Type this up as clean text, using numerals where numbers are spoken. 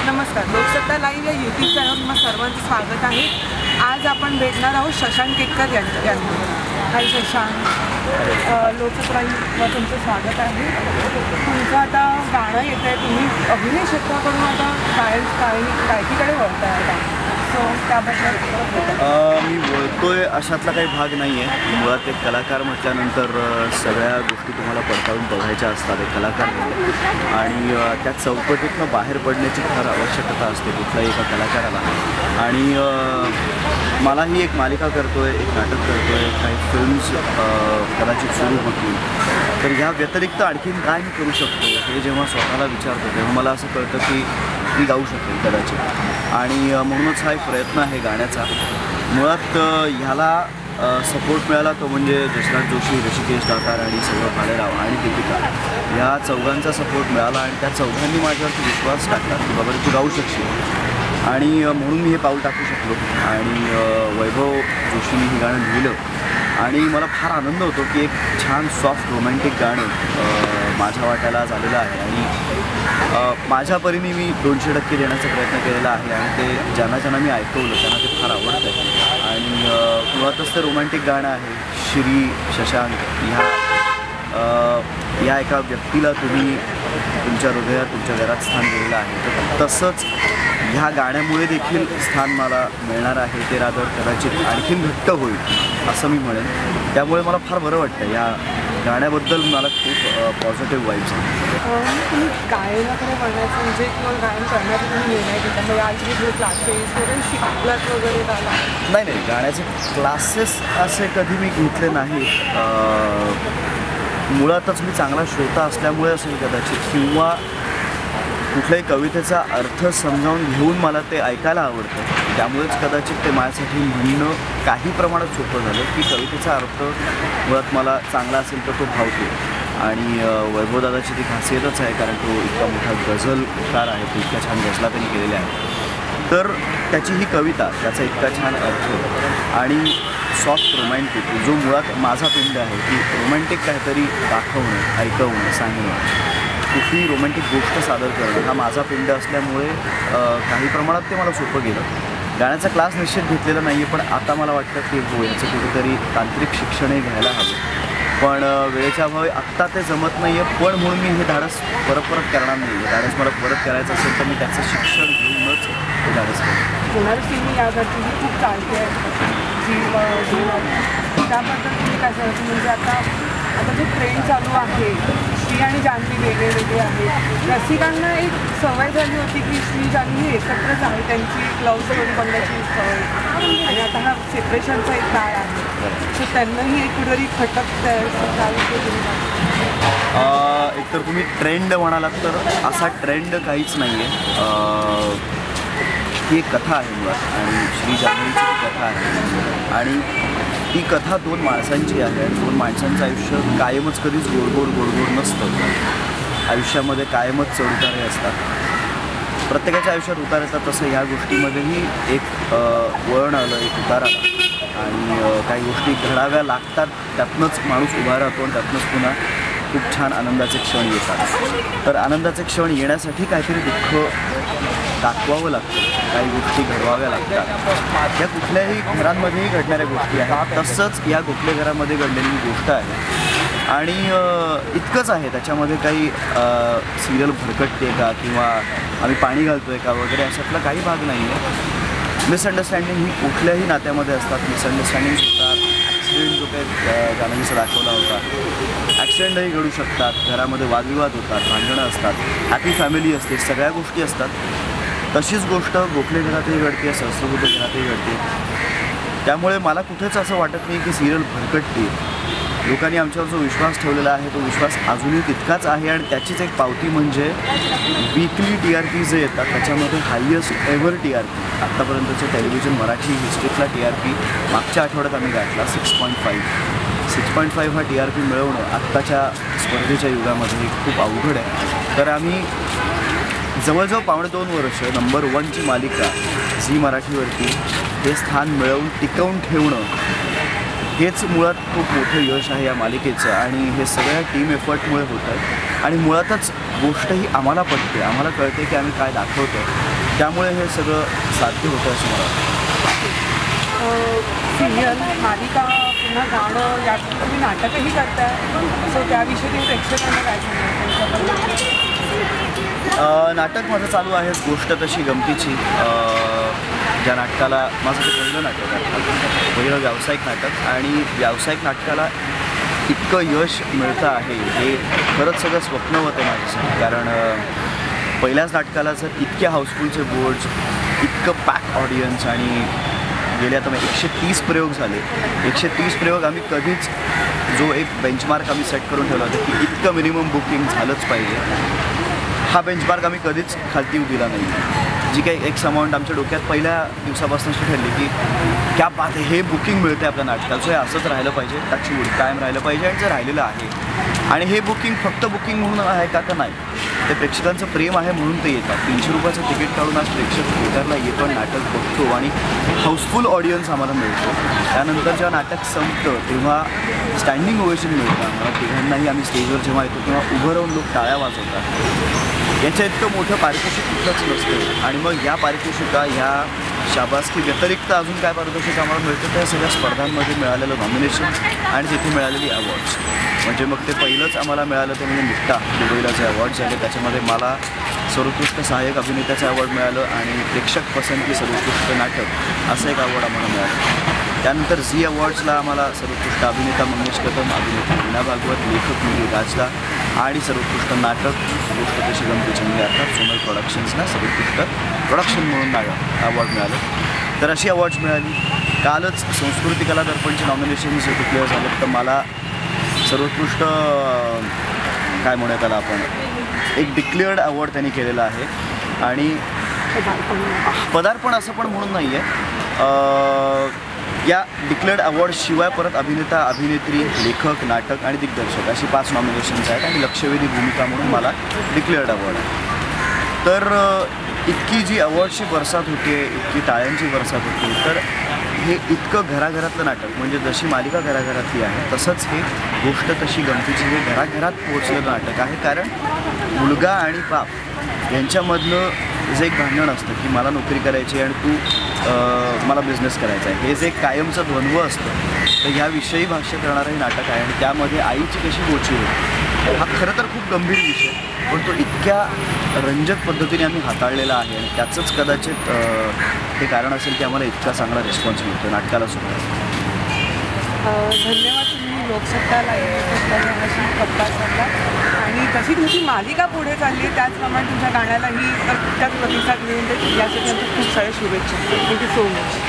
नमस्कार, लोकसत्ता लाईव्ह या YouTube channel तुम्हा सर्वांचं स्वागत आहे. आज आपण भेटणार आहोत शशांक केतकर यांना. हाय शशांक, लोकसत्ता लाईव्हवर तुमचं स्वागत आहे. तुमचं आता गाणं येत आहे, तुम्ही अभिनय क्षेत्राकडून आता गायकीकडे वळताय आता, सो त्याबद्दल मी बोलतोय अशातला काही भाग नाही आहे. मुळात एक कलाकार म्हटल्यानंतर सगळ्या गोष्टी तुम्हाला पडताळून बघायच्या असतात एक कलाकार म्हणून, आणि त्या चौकटीतनं बाहेर पडण्याची फार आवश्यकता असते कुठल्याही एका कलाकाराला. आणि मलाही एक मालिका करतो आहे, एक नाटक करतो आहे, काही फिल्म्स कदाचित सुरू होतील. तर ह्या व्यतिरिक्त आणखीन काय मी करू शकतो हे जेव्हा स्वतःला विचारतो तेव्हा मला असं कळतं की मी गाऊ शकेल कदाचित. आणि म्हणूनच हा एक प्रयत्न आहे गाण्याचा. मुळात ह्याला सपोर्ट मिळाला तो म्हणजे जसराज जोशी, ऋषिकेश दातार आणि सौरभ भालेराव आणि दीपिका, ह्या चौघांचा सपोर्ट मिळाला. आणि त्या चौघांनी माझ्यावरती विश्वास टाकला की बाबा तू गाऊ शकशील, आणि म्हणून मी हे पाऊल टाकू शकलो. आणि वैभव जोशींनी हे गाणं लिहिलं आणि मला फार आनंद होतो की एक छान सॉफ्ट रोमॅन्टिक गाणं माझ्या वाट्याला झालेलं आहे. आणि माझ्या परीने मी 200% देण्याचा प्रयत्न केलेला आहे. आणि ते ज्यांना ज्यांना मी ऐकवलं त्यांना ते फार आवडतं आहे. आणि मुळातच ते रोमॅन्टिक गाणं आहे. श्री शशांक ह्या एका व्यक्तीला तुम्ही तुमच्या हृदयात, तुमच्या घरात स्थान दिलेलं आहे, तर तसंच ह्या गाण्यामुळे देखील स्थान मला मिळणार आहे. ते रादर कदाचित आणखीन घट्ट होईल असं मी म्हणेन. त्यामुळे मला फार बरं वाटतं. या गाण्याबद्दल मला खूप पॉझिटिव्ह वाईब्स आहेत. तुम्ही गायनाकडे वळण्याचं म्हणजे किंवा गायन करण्याचं तुम्ही निर्णय घेतला, म्हणजे आज क्लासेस वगैरे शिकलात वगैरे झाला? नाही, गाण्याचे क्लासेस असे कधी मी घेतले नाही. मुळातच मी चांगला श्रोता असल्यामुळे असेल कदाचित, किंवा कुठल्याही कवितेचा अर्थ समजावून घेऊन मला ते ऐकायला आवडतं. त्यामुळेच कदाचित ते माझ्यासाठी म्हणणं काही प्रमाणात सोपं झालं की कवितेचा अर्थ मुळात मला चांगला असेल तर तो भावतो. आणि वैभवदादाची ती खासियतच आहे, कारण तो इतका मोठा गझलकार आहे, तो इतक्या छान गझला त्यांनी केलेल्या आहेत. तर त्याची ही कविता, त्याचा इतका छान अर्थ आणि सॉफ्ट रोमॅन्टिक, जो मुळात माझा पिंड आहे की रोमॅन्टिक काहीतरी दाखवणं, ऐकवणं, सांगणं, कुठलीही रोमॅन्टिक गोष्ट सादर करणं हा माझा पिंड असल्यामुळे काही प्रमाणात ते मला सोपं गेलं. गाण्याचा क्लास निश्चित घेतलेला नाही आहे, पण आता मला वाटतं की हो, याचं कुठेतरी तांत्रिक शिक्षणही घ्यायला हवं. पण वेळेच्या अभावी आत्ता ते जमत नाही आहे. पण म्हणून मी हे धाडस परत करणार नाही आहे. धाडस मला परत करायचं असेल तर मी त्याचं शिक्षण घेऊनच हे धाडस करेन. होणारी सिमी या घरची खूप चालते आहे त्याबद्दल तुम्ही काय सांगायचं? म्हणजे आता जो ट्रेंड चालू आहे, श्री आणि जान्हवी वेगळे आहेत. रसिकांना एक सवय झाली होती की श्री जान्हवी एकत्रच आहे, त्यांची एक लव्ह स्टोरी बनण्याची सवय, आणि आता हा सेपरेशनचा एक काळ आहे, तर त्यांनाही एक कुठेतरी खटक एकतर तुम्ही ट्रेंड म्हणालात तर असा ट्रेंड काहीच नाही आहे. ही एक कथा आहे मुळात, आणि श्री जान्हवीची ती कथा आहे. आणि ती कथा दोन माणसांची आहे. दोन माणसांचं आयुष्य कायमच कधीच गोड नसतं. आयुष्यामध्ये कायमच चढउतारे असतात. प्रत्येकाच्या आयुष्यात उतार येतात, तसं ह्या गोष्टीमध्येही एक वळण आलं, एक उतार आला. आणि काही गोष्टी घडाव्या लागतात, त्यातनंच माणूस उभा राहतो आणि त्यातनंच पुन्हा खूप छान आनंदाचे क्षण येतात. तर आनंदाचे क्षण येण्यासाठी काहीतरी दुःख दाखवावं लागतं, काही गोष्टी घडवाव्या लागतात. या कुठल्याही घरांमध्येही घडणाऱ्या गोष्टी आहेत, तसंच या गोखले घरामध्ये घडलेली गोष्ट आहे. आणि इतकंच आहे, त्याच्यामध्ये काही सिरियल भरकटते का किंवा आम्ही पाणी घालतो आहे का वगैरे अशातला काही भाग नाही आहे. मिसअंडरस्टँडिंग ही कुठल्याही नात्यामध्ये असतात. मिसअंडरस्टँडिंग्स होतात. ॲक्सिडेंट जो काही जान्हवीचा दाखवला होता, ॲक्सिडेंटही घडू शकतात. घरामध्ये वादविवाद होतात, भांडणं असतात, हॅपी फॅमिली असते, सगळ्या गोष्टी असतात. तशीच गोष्ट गोखले घरातही घडते, सहस्त्रबुद्धे घरातही घडते. त्यामुळे मला कुठेच असं वाटत नाही की सिरियल भरकटते. लोकांनी आमच्यावर जो विश्वास ठेवलेला आहे तो विश्वास अजूनही तितकाच आहे. आणि त्याचीच एक पावती म्हणजे वीकली TRP जे येतात त्याच्यामध्ये हायेस्ट एव्हर TRP आत्तापर्यंतच्या टेलिव्हिजन मराठी हिस्ट्रीतला TRP मागच्या आठवड्यात आम्ही गाठला 6.5 हा TRP मिळवणं आत्ताच्या स्पर्धेच्या युगामध्ये खूप अवघड आहे. तर आम्ही जवळजवळ 2.5 वर्ष नंबर 1ची मालिका झी मराठीवरती हे स्थान मिळवून टिकवून ठेवणं, हेच मुळात खूप मोठं यश आहे या मालिकेचं. आणि हे सगळ्या टीम एफर्टमुळे होतं आहे. आणि मुळातच गोष्ट ही आम्हाला पटते, आम्हाला कळते की आम्ही काय दाखवतो. त्यामुळे हे सगळं साध्य होतं असं मला वाटतं. सिरियल मालिका पुन्हा गाणं यातून तुम्ही नाटकही करताय, सो त्याविषयी तुम्ही प्रेक्षकांना काय सांगणार? नाटक माझं चालू आहे गोष्ट तशी गमतीची. ज्या नाटकाला माझं ते पहिलं नाटक आहे, पहिलं व्यावसायिक नाटक, आणि व्यावसायिक नाटकाला इतकं यश मिळतं आहे हे खरंच सगळं स्वप्न होतं माझ्यासाठी. कारण पहिल्याच नाटकाला जर इतके हाऊसफुलचे बोर्ड्स, इतकं पॅक ऑडियन्स, आणि गेले आता 130 प्रयोग झाले. 130 प्रयोग आम्ही कधीच, जो एक बेंचमार्क आम्ही सेट करून ठेवला होता की इतकं मिनिमम बुकिंग झालंच पाहिजे, हा बेंचमार्क आम्ही कधीच खालती दिला नाही. जी काही एक्स अमाऊंट आमच्या डोक्यात पहिल्या दिवसापासूनच ठरली की क्या बात आहे, हे बुकिंग मिळतं आहे आपल्या नाटकाचं, हे असंच राहिलं पाहिजे, त्याची कायम राहिलं पाहिजे, आणि जे राहिलेलं आहे. आणि हे बुकिंग फक्त बुकिंग म्हणून आहे का, तर नाही, ते प्रेक्षकांचं प्रेम आहे म्हणून ते येतात. 300 रुपयाचं तिकीट काढून आज प्रेक्षक थिएटरला येतो, नाटक बघतो, आणि हाऊसफुल ऑडियन्स आम्हाला मिळतो. त्यानंतर जेव्हा नाटक संपतं तेव्हा स्टँडिंग ओवेशन मिळतं आम्हाला तिघांनाही. आम्ही स्टेजवर जेव्हा येतो तेव्हा उभं राहून लोक टाळ्या वाजवतात. याच्या इतकं मोठं पारितोषिक कुठलंच नसतं. आणि मग या पारितोषिका, ह्या शाबासकी व्यतिरिक्त अजून काय पारितोषिक आम्हाला मिळतं, त्या सगळ्या स्पर्धांमध्ये मिळालेलं नॉमिनेशन आणि तिथे मिळालेली अवॉर्ड्स. म्हणजे मग ते पहिलंच आम्हाला मिळालं ते म्हणजे निकटा दुबईला जे अवॉर्ड्स झाले त्याच्यामध्ये मला सर्वोत्कृष्ट सहाय्यक अभिनेत्याचं अवॉर्ड मिळालं, आणि प्रेक्षक पसंती सर्वोत्कृष्ट नाटक असं एक अवॉर्ड आम्हाला मिळालं. त्यानंतर झी अवॉर्ड्सला आम्हाला सर्वोत्कृष्ट अभिनेता मंगेश कदम, अभिनेत्री वीणा भागवत, लेखक मिली राजला, आणि सर्वोत्कृष्ट नाटक गोष्ट तशी गमतीची म्हणजे अर्थात सोनल प्रोडक्शन्सला सर्वोत्कृष्ट प्रोडक्शन म्हणून अवॉर्ड मिळालं. तर अशी अवॉर्ड्स मिळाली. कालच संस्कृती कला दर्पणचे नॉमिनेशन्स डिक्लेअर झाले, तर मला सर्वोत्कृष्ट काय म्हणूया त्याला आपण, एक डिक्लेअर्ड अवॉर्ड त्यांनी केलेला आहे. आणि पदार्पण असं पण म्हणून नाही आहे, या डिक्लेअर्ड अवॉर्डशिवाय परत अभिनेता, अभिनेत्री, लेखक, नाटक आणि दिग्दर्शक अशी 5 नॉमिनेशन्स आहेत, आणि लक्षवेधी भूमिका म्हणून मला डिक्लेअर्ड अवॉर्ड आहे. तर इतकी जी अवॉर्डची बरसात होते, इतकी टाळ्यांची बरसात होती, तर हे इतकं घराघरातलं नाटक, म्हणजे जशी मालिका घराघरातली आहे तसंच हे गोष्ट तशी गमतीची हे घराघरात पोहोचलेलं नाटक आहे. कारण मुलगा आणि बाप यांच्यामधलं जे एक भांडण असतं की मला नोकरी करायची आणि तू मला बिझनेस करायचा आहे, हे जे कायमचं द्वंद्व असतं, तर ह्याविषयी भाष्य करणारं हे नाटक आहे. आणि त्यामध्ये आईची कशी गोची होती, हा खरं तर खूप गंभीर विषय, पण तो इतक्या रंजक पद्धतीने आम्ही हाताळलेला आहे, आणि त्याचंच कदाचित हे कारण असेल की आम्हाला इतका चांगला रिस्पॉन्स मिळतो नाटकाला सुद्धा. धन्यवाद, तुम्ही लोकसत्ता लाईव्ह गप्पा चालला, आणि तशी तुमची मालिका पुढे चालली, त्याचप्रमाणे तुमच्या गाण्यालाही तितकाच प्रतिसाद मिळून देईल यासाठी आमच्या खूप साऱ्या शुभेच्छा. Thank you so much.